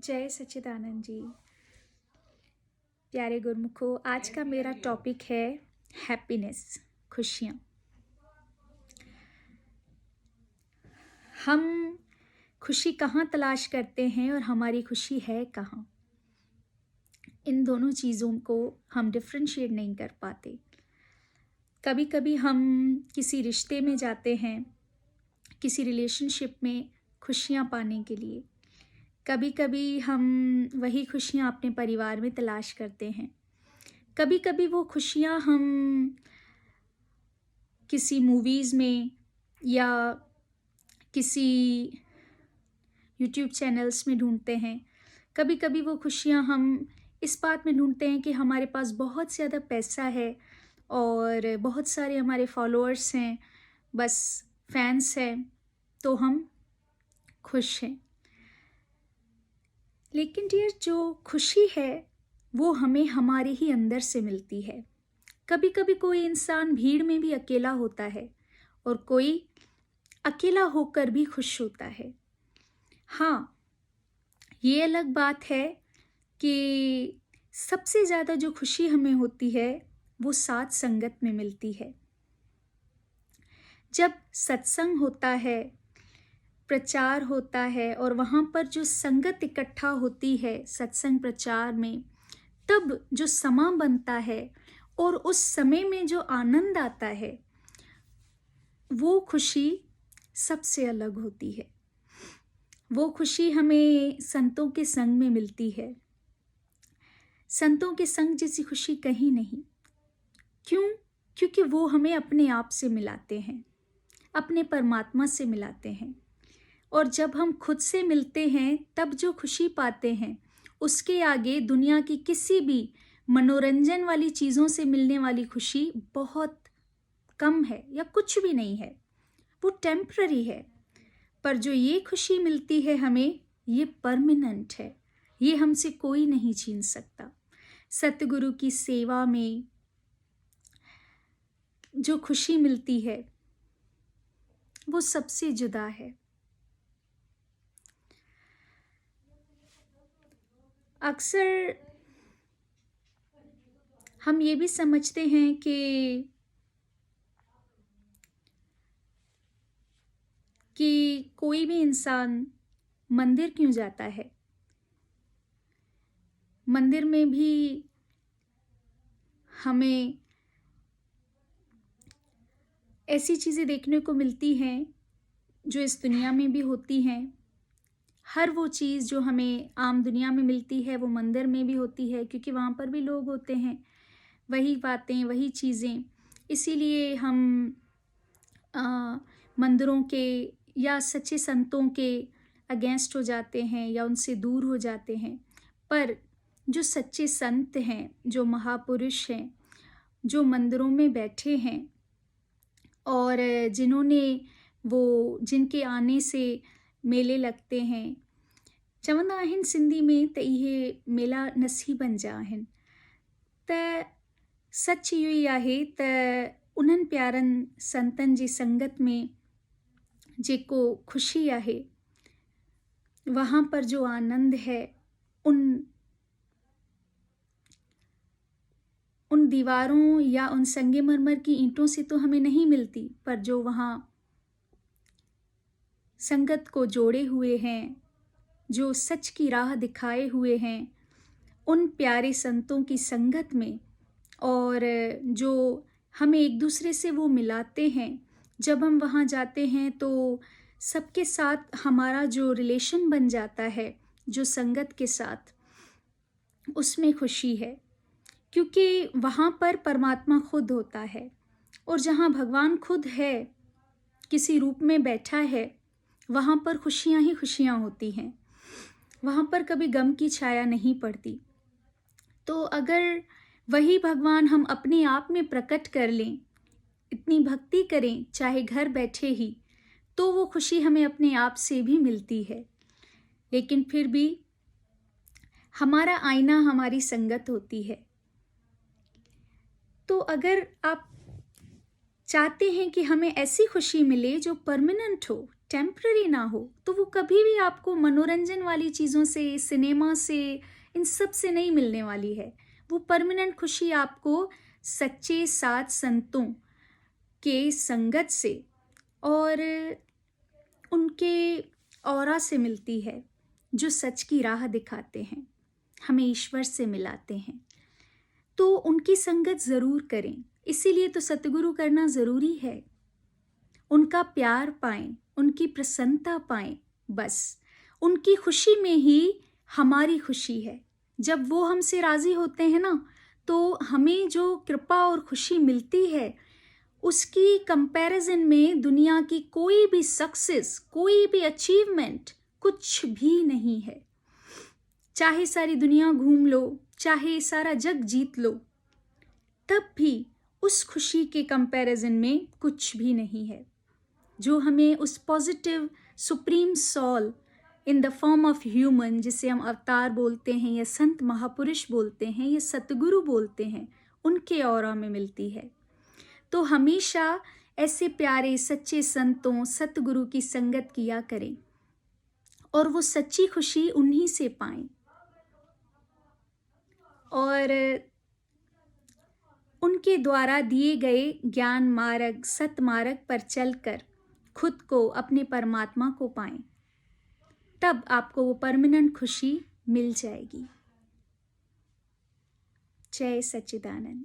जय सच्चिदानंद जी। प्यारे गुरमुखो, आज का मेरा टॉपिक है हैप्पीनेस, खुशियाँ। हम खुशी कहाँ तलाश करते हैं और हमारी खुशी है कहाँ? इन दोनों चीज़ों को हम डिफ्रेंशिएट नहीं कर पाते। कभी कभी हम किसी रिश्ते में जाते हैं, किसी रिलेशनशिप में खुशियाँ पाने के लिए। कभी कभी हम वही खुशियाँ अपने परिवार में तलाश करते हैं। कभी कभी वो खुशियाँ हम किसी मूवीज़ में या किसी यूट्यूब चैनल्स में ढूंढते हैं। कभी कभी वो खुशियाँ हम इस बात में ढूंढते हैं कि हमारे पास बहुत ज़्यादा पैसा है और बहुत सारे हमारे फॉलोअर्स हैं, बस फैंस हैं, तो हम खुश हैं। लेकिन डियर, जो खुशी है वो हमें हमारे ही अंदर से मिलती है। कभी कभी कोई इंसान भीड़ में भी अकेला होता है और कोई अकेला होकर भी खुश होता है। हाँ, ये अलग बात है कि सबसे ज़्यादा जो खुशी हमें होती है वो साथ संगत में मिलती है। जब सत्संग होता है, प्रचार होता है और वहाँ पर जो संगत इकट्ठा होती है सत्संग प्रचार में, तब जो समा बनता है और उस समय में जो आनंद आता है, वो खुशी सबसे अलग होती है। वो खुशी हमें संतों के संग में मिलती है। संतों के संग जैसी खुशी कहीं नहीं। क्यों? क्योंकि वो हमें अपने आप से मिलाते हैं, अपने परमात्मा से मिलाते हैं। और जब हम खुद से मिलते हैं तब जो खुशी पाते हैं, उसके आगे दुनिया की किसी भी मनोरंजन वाली चीज़ों से मिलने वाली खुशी बहुत कम है या कुछ भी नहीं है। वो टेम्पररी है। पर जो ये खुशी मिलती है हमें, ये परमानेंट है। ये हमसे कोई नहीं छीन सकता। सतगुरु की सेवा में जो खुशी मिलती है वो सबसे जुदा है। अक्सर हम ये भी समझते हैं कि कोई भी इंसान मंदिर क्यों जाता है। मंदिर में भी हमें ऐसी चीज़ें देखने को मिलती हैं जो इस दुनिया में भी होती हैं। हर वो चीज़ जो हमें आम दुनिया में मिलती है वो मंदिर में भी होती है, क्योंकि वहाँ पर भी लोग होते हैं। वही बातें, वही चीज़ें। इसीलिए हम मंदिरों के या सच्चे संतों के अगेंस्ट हो जाते हैं या उनसे दूर हो जाते हैं। पर जो सच्चे संत हैं, जो महापुरुष हैं, जो मंदिरों में बैठे हैं और जिनके आने से मेले लगते हैं, चवंदा आहिनि सिंधी में त इहे मेला नसीबनि जा आहिनि। त सच इहो ई आहे त उन्हनि प्यारनि संतनि जी संगत में जेको खुशी आहे, वहाँ पर जो आनंद है, उन दीवारों या उन संगमरमर की ईंटों से तो हमें नहीं मिलती। पर जो वहाँ संगत को जोड़े हुए हैं, जो सच की राह दिखाए हुए हैं, उन प्यारे संतों की संगत में, और जो हमें एक दूसरे से वो मिलाते हैं। जब हम वहाँ जाते हैं तो सबके साथ हमारा जो रिलेशन बन जाता है, जो संगत के साथ, उसमें खुशी है। क्योंकि वहाँ पर परमात्मा खुद होता है, और जहाँ भगवान खुद है, किसी रूप में बैठा है, वहाँ पर खुशियाँ ही खुशियाँ होती हैं। वहाँ पर कभी गम की छाया नहीं पड़ती। तो अगर वही भगवान हम अपने आप में प्रकट कर लें, इतनी भक्ति करें चाहे घर बैठे ही, तो वो खुशी हमें अपने आप से भी मिलती है। लेकिन फिर भी हमारा आईना हमारी संगत होती है। तो अगर आप चाहते हैं कि हमें ऐसी खुशी मिले जो परमानेंट हो, टेम्पररी ना हो, तो वो कभी भी आपको मनोरंजन वाली चीज़ों से, सिनेमा से, इन सब से नहीं मिलने वाली है। वो परमानेंट खुशी आपको सच्चे सात संतों के संगत से और उनके ऑरा से मिलती है, जो सच की राह दिखाते हैं, हमें ईश्वर से मिलाते हैं। तो उनकी संगत ज़रूर करें, इसीलिए तो सतगुरु करना ज़रूरी है। उनका प्यार पाएं, उनकी प्रसन्नता पाएं, बस उनकी खुशी में ही हमारी खुशी है। जब वो हमसे राज़ी होते हैं ना, तो हमें जो कृपा और खुशी मिलती है, उसकी कंपैरिजन में दुनिया की कोई भी सक्सेस, कोई भी अचीवमेंट कुछ भी नहीं है। चाहे सारी दुनिया घूम लो, चाहे सारा जग जीत लो, तब भी उस खुशी के कंपैरिजन में कुछ भी नहीं है। जो हमें उस positive supreme soul in the form of human, जिसे हम अवतार बोलते हैं या संत महापुरुष बोलते हैं या सतगुरु बोलते हैं, उनके ऑरा में मिलती है। तो हमेशा ऐसे प्यारे सच्चे संतों, सतगुरु की संगत किया करें और वो सच्ची खुशी उन्हीं से पाएं। और उनके द्वारा दिए गए ज्ञान मार्ग, सत मार्ग पर चलकर खुद को, अपने परमात्मा को पाएं, तब आपको वो परमानेंट खुशी मिल जाएगी। जय सच्चिदानंद।